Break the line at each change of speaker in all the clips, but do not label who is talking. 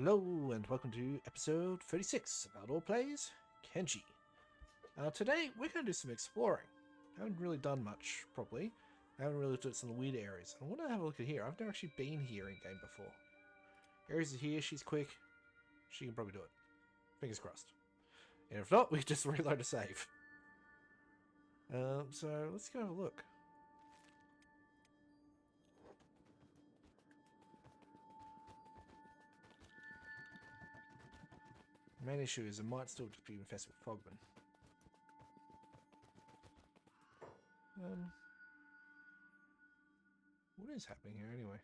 Hello and welcome to episode 36 of Eledor Plays Kenshi. Today we're going to do some exploring. I haven't really done much properly. I haven't really looked at some of the weird areas. I want to have a look at here. I've never actually been here in game before. Ares is here, she's quick. She can probably do it. Fingers crossed. And if not, we just reload a save. So let's go have a look. The main issue is it might still just be infested with fogmen. What is happening here anyway?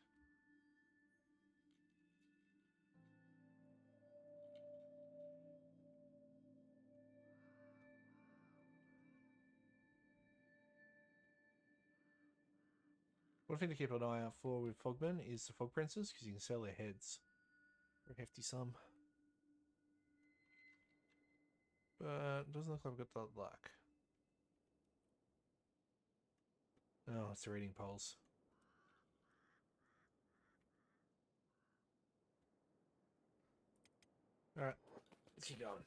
One thing to keep an eye out for with fogmen is the fog princes, because you can sell their heads for a hefty sum. But it doesn't look like we've got the luck. Oh, it's the reading poles. Alright, let's keep going.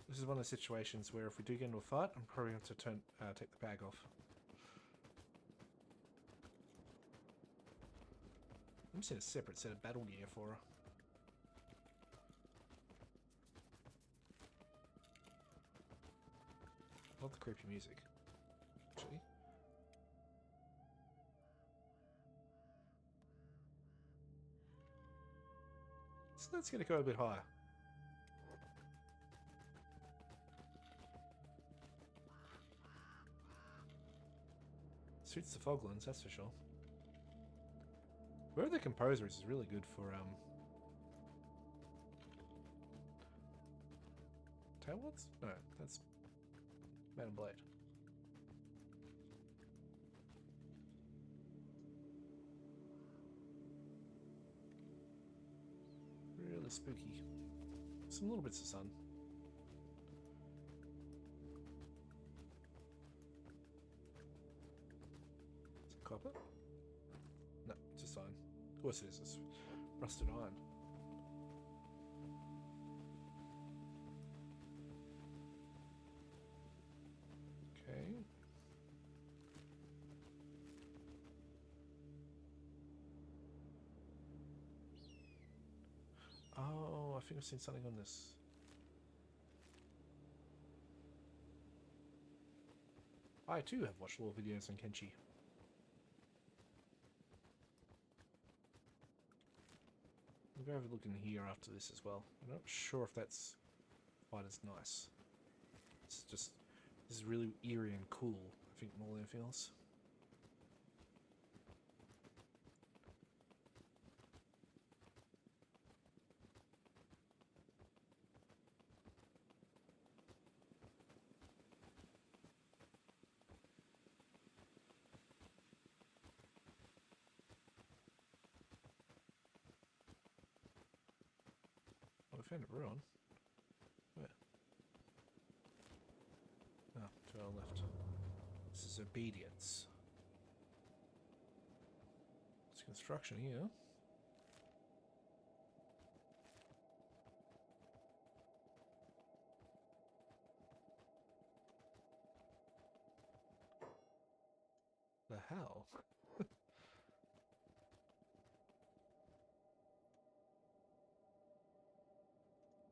This is one of the situations where if we do get into a fight, I'm probably going to take the bag off. I'm just in a separate set of battle gear for her. Love the creepy music, actually. So let's get it go a bit higher. Suits the Foglands, that's for sure. Whoever the composer is really good for Tailwoods? No, that's Man and Blade. Really spooky. Some little bits of sun. Is it copper? No, it's just iron. Of course it is. It's rusted iron. Okay. Oh, I think I've seen something on this. I too have watched lore videos on Kenshi. We'll go have a look in here after this as well. I'm not sure if that's quite as nice. It's just, this is really eerie and cool, I think, more than anything else. Oh, we found a ruin. Where? Oh, to our left. This is obedience. There's construction here. The hell?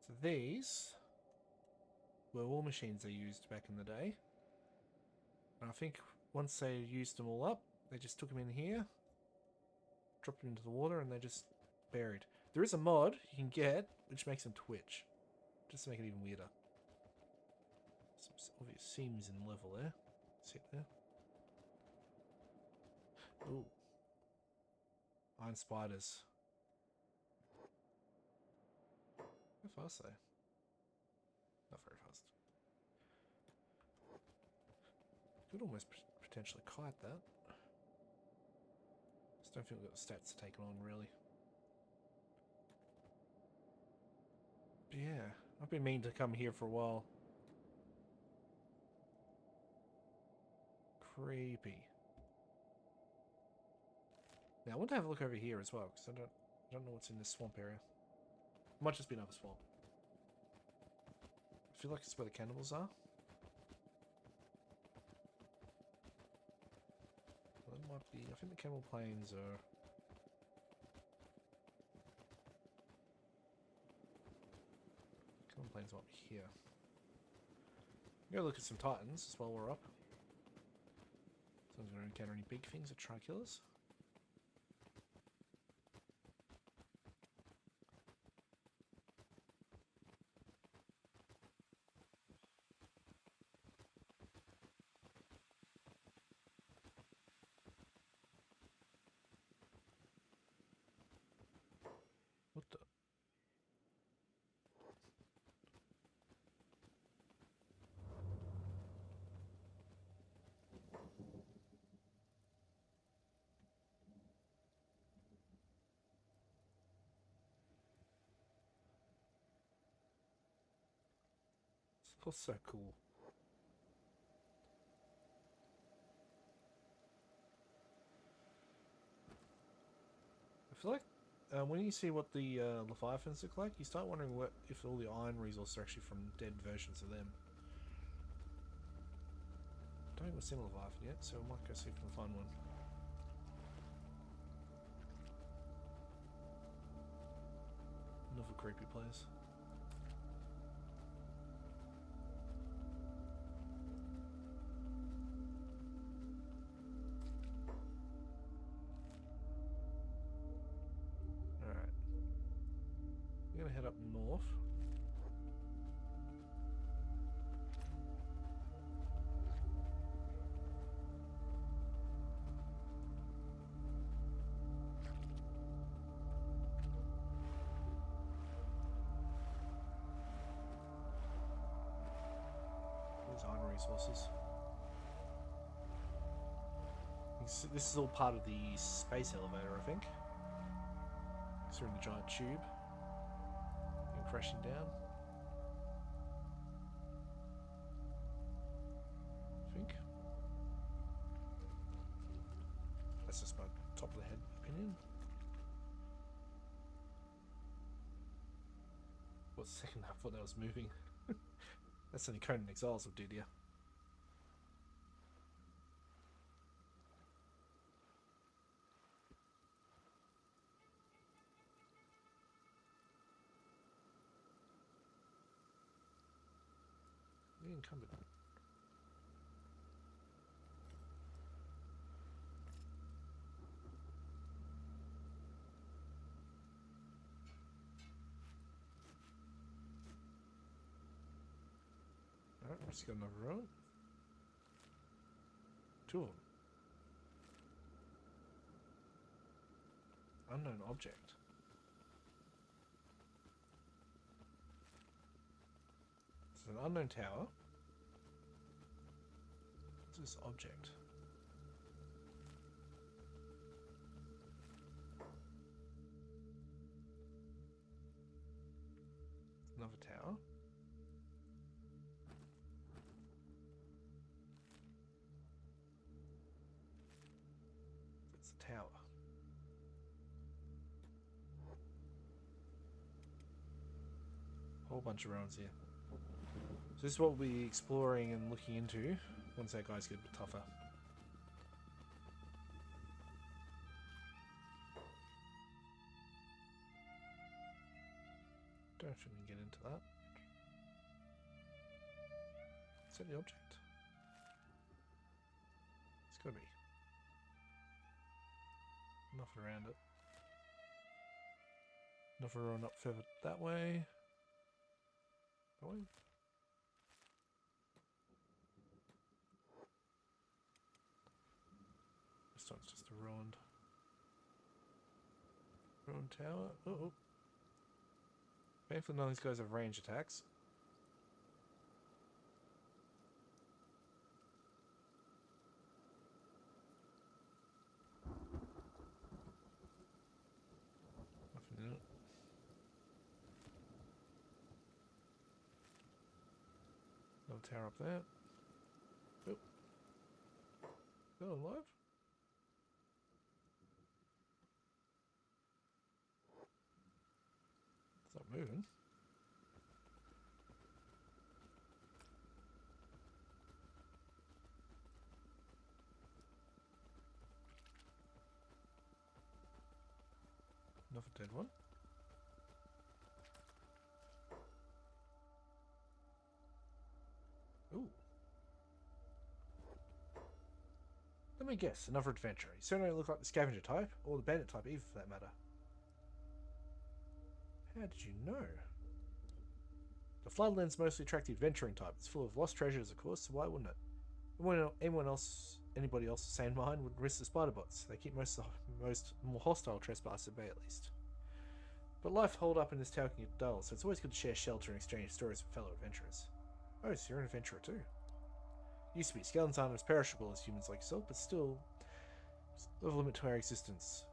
So these were war machines they used back in the day. And I think once they used them all up, they just took them in here, dropped them into the water, and they just buried. There is a mod you can get which makes them twitch, just to make it even weirder. Some obvious seams in the level there. See it there? Ooh. Iron spiders. How fast are they? Not very fast. Could almost potentially kite that. Just don't think we've got the stats to take it on, really. But yeah, I've been meaning to come here for a while. creepy. Now I want to have a look over here as well, because I don't know what's in this swamp area. Might just be another swamp. I feel like it's where the cannibals are. Well, that might be. I think the cannibal plains are. Cannibal plains might be here. Go look at some titans as while we're up. Someone's going to encounter any big things or tri-killers. What the? This looks so cool. I feel like when you see what the Leviathans look like, you start wondering what if all the iron resources are actually from dead versions of them. I don't think we've seen a Leviathan yet, so we might go see if we can find one. Another creepy place. Alright. We're gonna head up north. Iron resources. This is all part of the space elevator, I think. So we're in the giant tube and crashing down. I think. That's just my top of the head opinion. What second I thought that was moving. That's only Conan Exiles will do to you. The incumbent. Alright, we've just got another row. Two of them. Unknown object. It's an unknown tower. What's this object? Another tower. It's a tower. Whole bunch of rounds here. So this is what we'll be exploring and looking into once our guys get a bit tougher. Don't know if we can get into that. Is that the object? It's gotta be. Nothing around it. Nothing run up further that way. That way? This one's just a ruined tower. Oh. Thankfully none of these guys have range attacks. Nothing in it. Another tower up there. Oh. Still alive? It's not moving. Another dead one. Ooh. Let me guess, another adventure. You certainly look like the scavenger type, or the bandit type either for that matter. How did you know? The Floodlands mostly attract the adventuring type. It's full of lost treasures, of course, so why wouldn't it? Anybody else of sane mind would risk the spider bots. They keep most more hostile trespassers at bay, at least. But life holed up in this town can get dull, so it's always good to share shelter and exchange stories with fellow adventurers. Oh, so you're an adventurer too. Used to be. Skeletons aren't as perishable as humans like yourself, but still, there's a limit to our existence.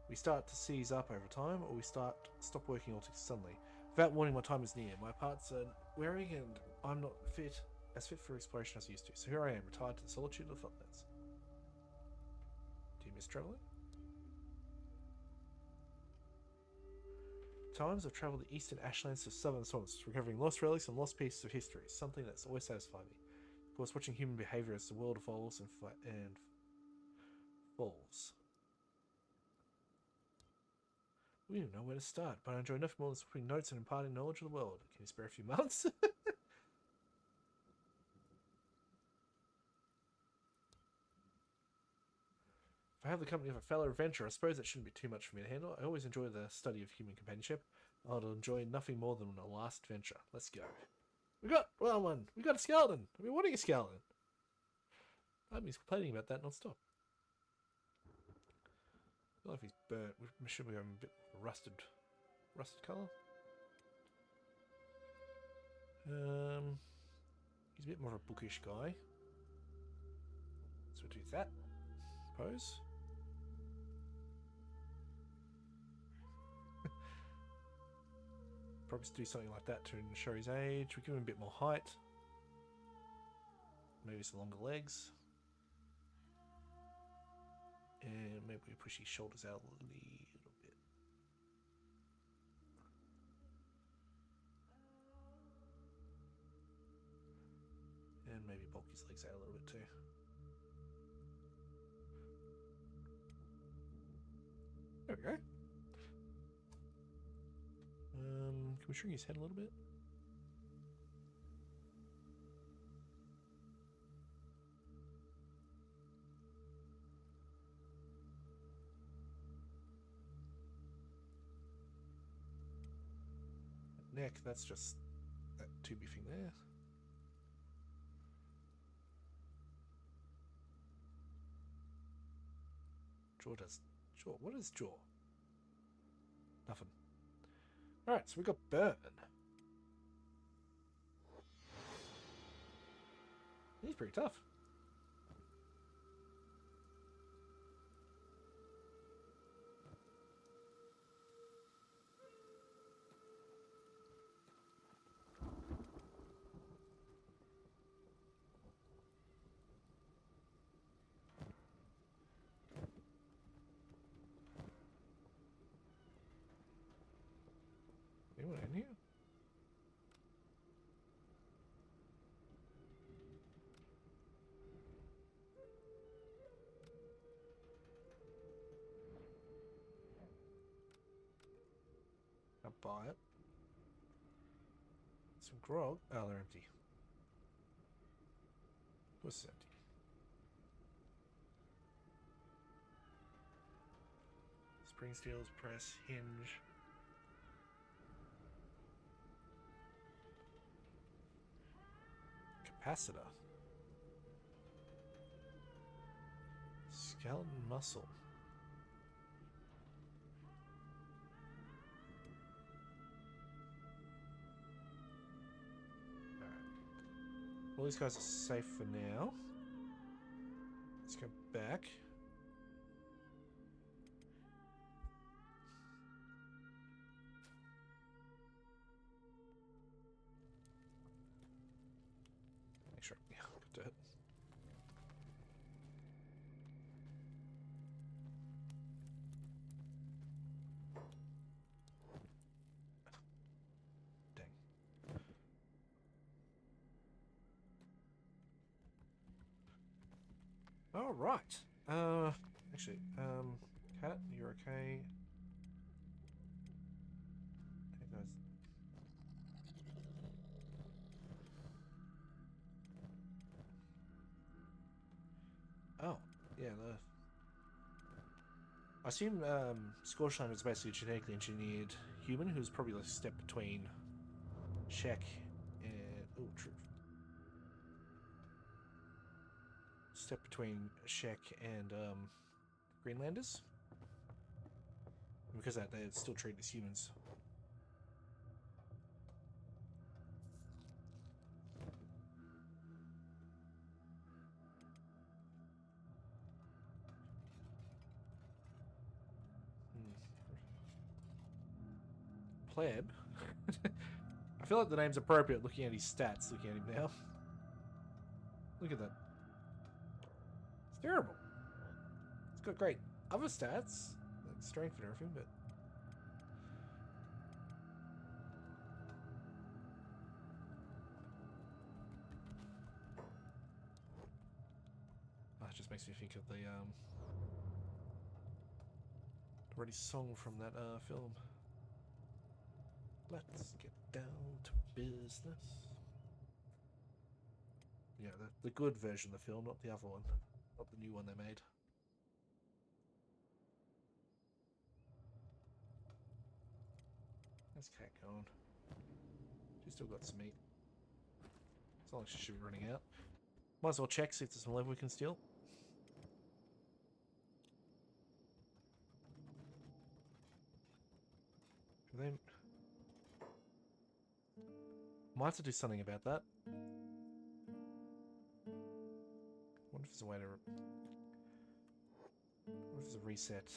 We start to seize up over time, or we stop working altogether suddenly. Without warning, my time is near. My parts are wearing, and I'm not fit for exploration as I used to. So here I am, retired to the solitude of the Floodlands. Do you miss travelling? Times I've travelled the eastern ashlands to southern swamps, recovering lost relics and lost pieces of history, something that's always satisfied me. Of course, watching human behaviour as the world evolves and falls. We don't know where to start, but I enjoy nothing more than swapping notes and imparting knowledge of the world. Can you spare a few months? If I have the company of a fellow adventurer, I suppose that shouldn't be too much for me to handle. I always enjoy the study of human companionship. I'll enjoy nothing more than a last adventure. Let's go. We got a skeleton. I've been wanting a skeleton. That means complaining about that non-stop. I feel like he's burnt. We should be going a bit rusted colour. He's a bit more of a bookish guy. So we'll do that. Pose. Probably do something like that to show his age. We give him a bit more height. Maybe some longer legs. And maybe we push his shoulders out a little bit. And maybe bulk his legs out a little bit too. There we go. Can we shrink his head a little bit? Neck, that's just that tubey thing there. Jaw. What is jaw? Nothing. Alright, so we got Burn. He's pretty tough. Anyone in here? I'll buy it. Some grog. Oh, they're empty. What's empty? Spring steels, press, hinge. Capacitor. Skeleton muscle. Alright. All these guys are safe for now. Let's go back. Make sure. Yeah, good dirt. All right. Actually, Cat, you're okay. Hey guys. Oh, yeah. I assume Scorchline is basically a genetically engineered human who's probably like a step between Shek and truth. Step between Shek and Greenlanders. And because of that, they're still treated as humans. Pleb. I feel like the name's appropriate looking at his stats, looking at him now. Look at that. It's terrible. It's got great other stats, like strength and everything, but... Oh, it just makes me think of the already song from that film. Let's get down to business. Yeah, the good version of the film, not the other one. Not the new one they made. How's Cat going? She's still got some meat. It's not like she should be running out. Might as well check, see if there's some leather we can steal. They might have to do something about that. I wonder if there's a way to... I wonder if there's a reset.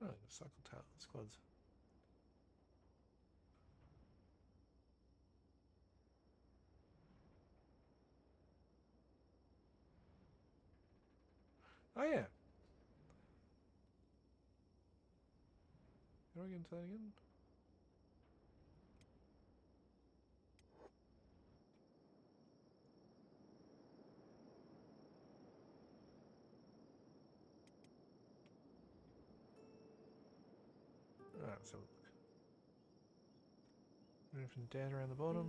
Oh, cycle tower squads. Oh yeah. How do I get into that again? Alright, so anything dead around the bottom.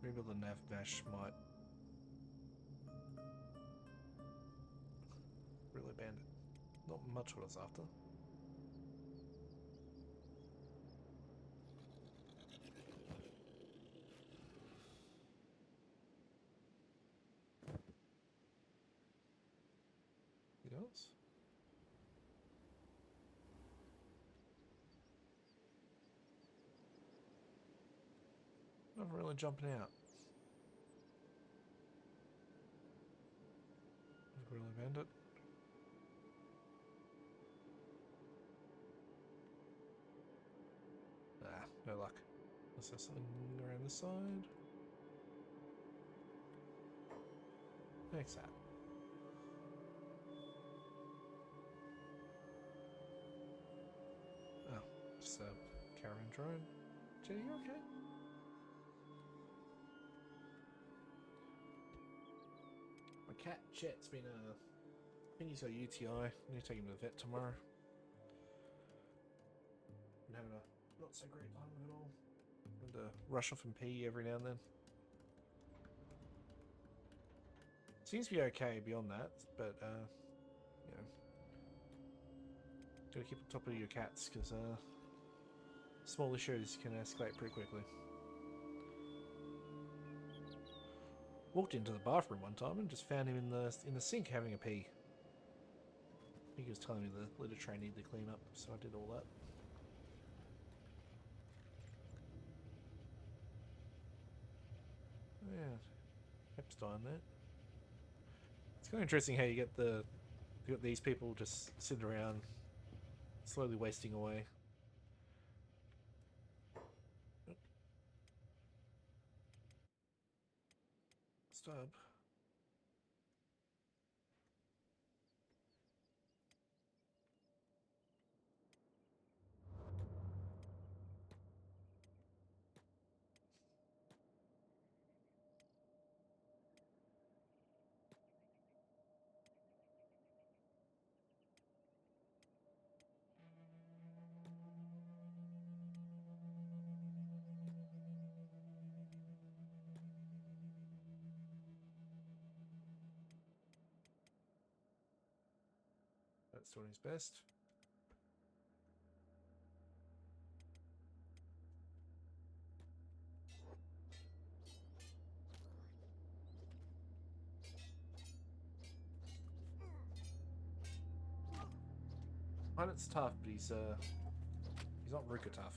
Maybe the nav bash might really band it. Not much what it's after. Else? Not really jumping out. Really bandit. Ah, no luck. Is there something around this side? Thanks, that. Oh, just a caravan drone. Jenny, you okay? My cat Chet's been I think he's got a UTI. I need to take him to the vet tomorrow. I'm having a not so great time at all. And rush off and pee every now and then. Seems to be okay beyond that, but you know, gotta keep on top of your cats because small issues can escalate pretty quickly. Walked into the bathroom one time and just found him in the sink having a pee. I think he was telling me the litter tray needed to clean up, so I did all that. Yeah, Epstein there. It's kind of interesting how you got these people just sitting around Slowly wasting away. Stub. That's doing his best. It's tough, but he's not Ruka tough.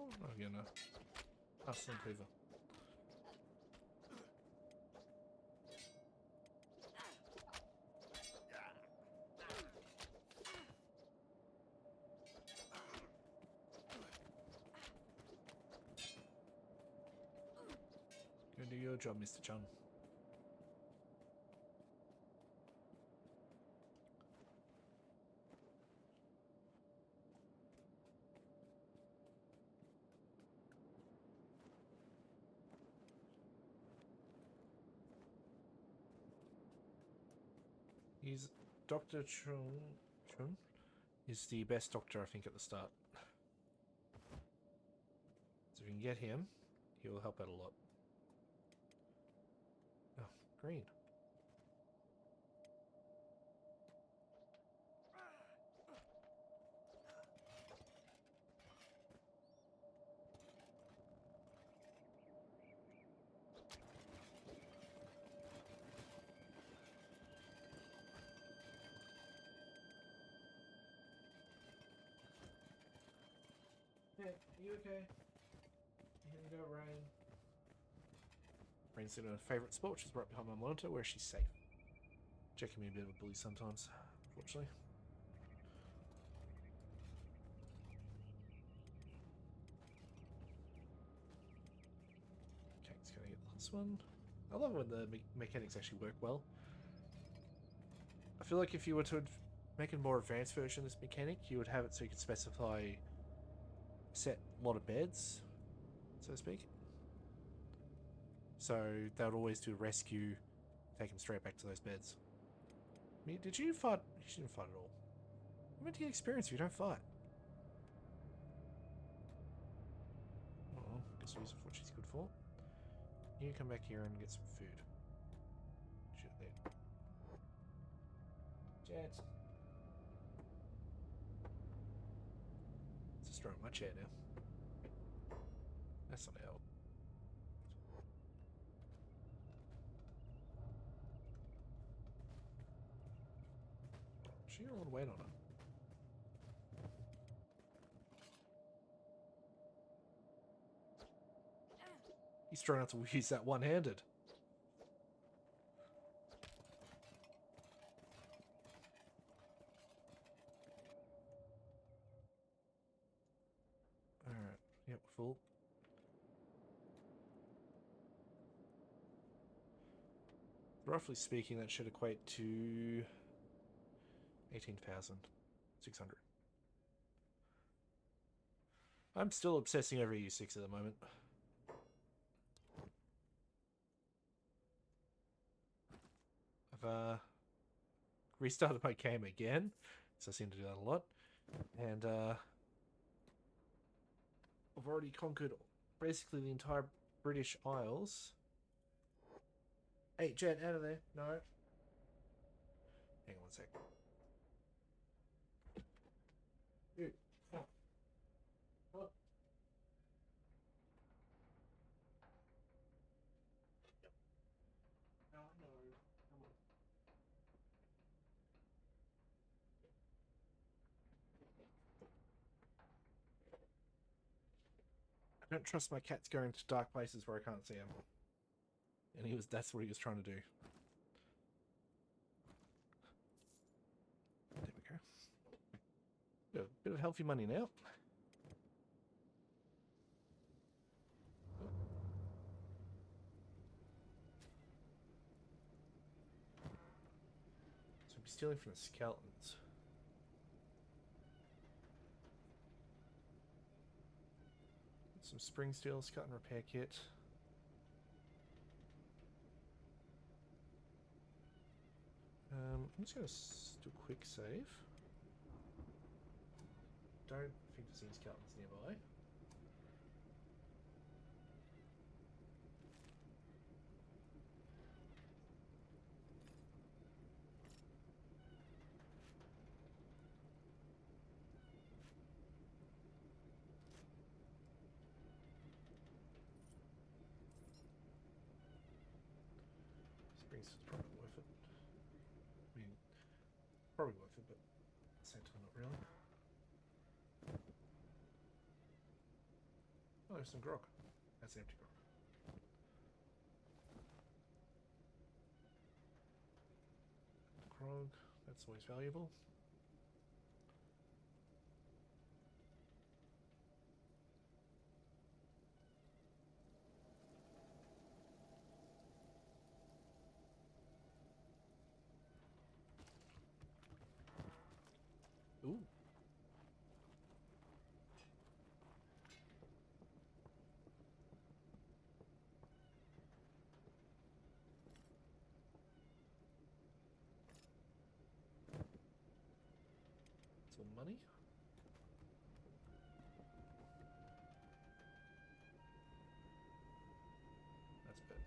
Oh, again, Aslan Cleaver. Go do your job, Mr. John. He's Dr. Chun is the best doctor, I think, at the start. So if you can get him, he will help out a lot. Oh, green. Hey, are you okay? You can go, Rain. Rain's in her favourite spot, which is right behind my monitor, where she's safe. Jack can be a bit of a bully sometimes, unfortunately. Okay, it's gonna get this one. I love when the mechanics actually work well. I feel like if you were to make a more advanced version of this mechanic, you would have it so you could specify set a lot of beds, so to speak. So they would always do a rescue, take him straight back to those beds. I mean, did you fight? You didn't fight at all. You meant to get experience if you don't fight. Oh, guess we'll use it for what she's good for. You come back here and get some food. Shit there. Jet. Let's just throw in my chair now. That's not help. She got a lot of weight on her. He's trying not to use that one-handed. Alright, yep, full. Roughly speaking, that should equate to 18,600. I'm still obsessing over U6 at the moment. I've restarted my game again, so I seem to do that a lot. And I've already conquered basically the entire British Isles. Hey, Jet, out of there. No. Hang on one sec. Dude. Oh. Oh. No, no. Come on. I don't trust my cats going to dark places where I can't see him. And that's what he was trying to do. There we go. A bit of healthy money now. So I'll be stealing from the skeletons. Some spring steel, cut and repair kit. I'm just going to do a quick save. Don't think to see skeletons nearby. Springs is probably worth it. I mean, probably worth it, but at the same time, not really. Oh, there's some grog. That's empty grog. Grog, that's always valuable. Ooh. Some money. That's good.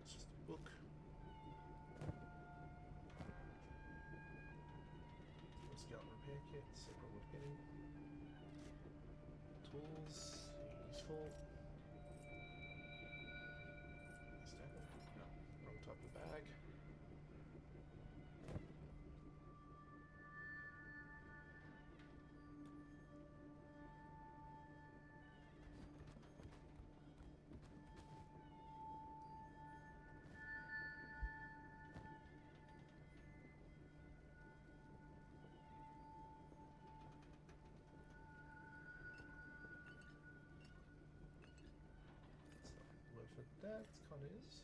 It's just a book. Skeleton repair kit, so probably worth getting. Tools, useful. Staple? No, wrong type of bag. Worth it. That kind of is.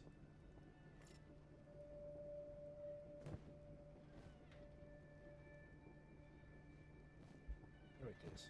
There it is.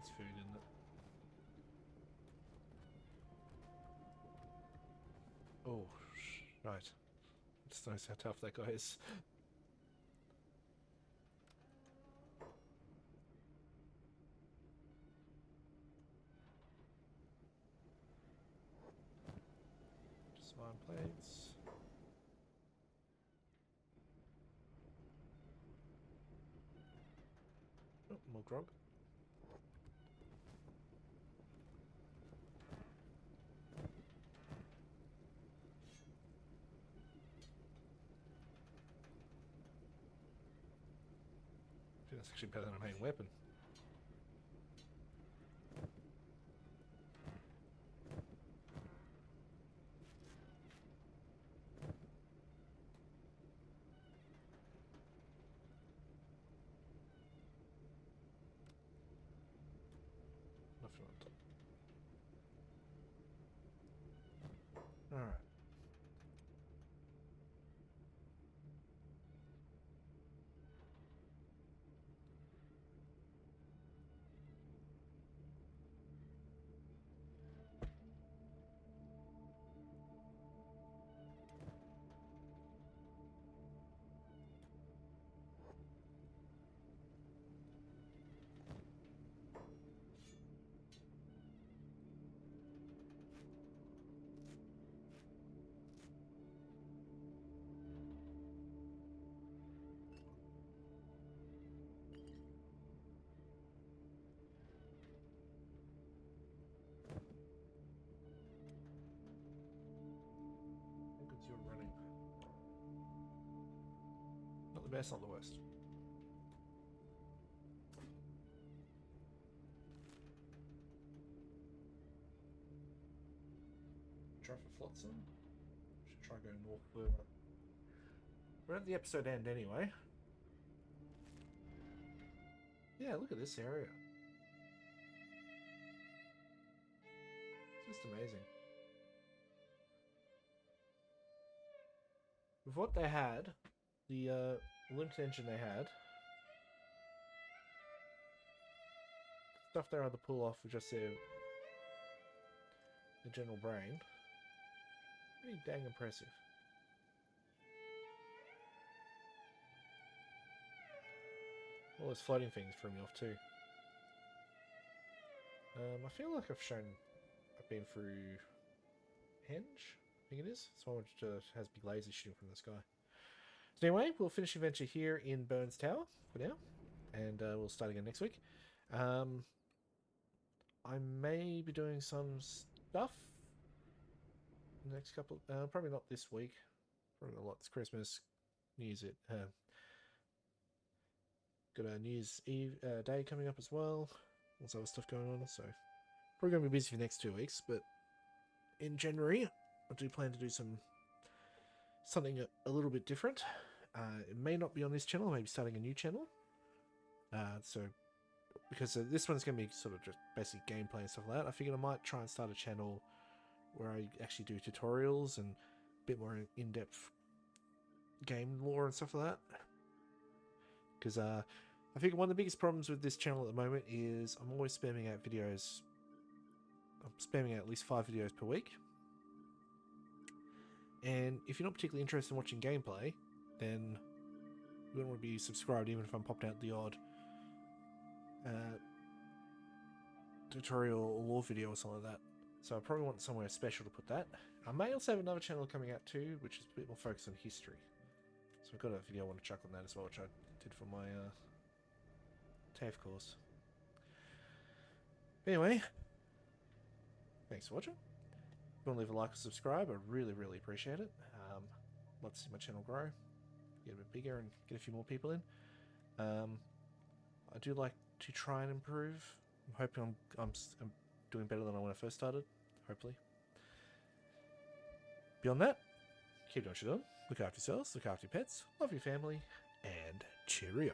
It's food, isn't it? Oh, right. Just knows how tough that guy is. Just iron plates. Oh, more grog. I think that's actually better than a main weapon. Nothing on top. Alright. How good's your running? Not the best, not the worst. Try for Flotsam. Should try going north further. We're at the episode end anyway. Yeah, look at this area. It's just amazing. With what they had, the limited engine they had, stuff they're able to pull off with just their general brain, pretty dang impressive. All those floating things threw me off too. I feel like I've been through Henge, I think it is. It's one which has big lasers shooting from the sky. So anyway, we'll finish the adventure here in Burns Tower for now, and we'll start again next week. I may be doing some stuff in the next couple, probably not this week. Probably a lot. It's Christmas, New Year's got a New Year's Eve day coming up as well. Lots of other stuff going on, so probably going to be busy for the next 2 weeks. But in January, I do plan to do something a little bit different. It may not be on this channel. I may be starting a new channel. Because this one's going to be sort of just basic gameplay and stuff like that, I figured I might try and start a channel where I actually do tutorials and a bit more in-depth game lore and stuff like that. Because I think one of the biggest problems with this channel at the moment is I'm always spamming out videos. I'm spamming out at least 5 videos per week. And if you're not particularly interested in watching gameplay, then you wouldn't want to be subscribed even if I'm popped out the odd tutorial or lore video or something like that. So I probably want somewhere special to put that. I may also have another channel coming out too, which is a bit more focused on history. So I've got a video I want to chuck on that as well, which I did for my TAFE course. Anyway, thanks for watching. If you want to leave a like or subscribe, I really, really appreciate it. Love to see my channel grow, get a bit bigger, and get a few more people in. I do like to try and improve. I'm hoping I'm doing better than when I first started, hopefully. Beyond that, keep doing what you're doing. Look after yourselves, look after your pets, love your family, and cheerio.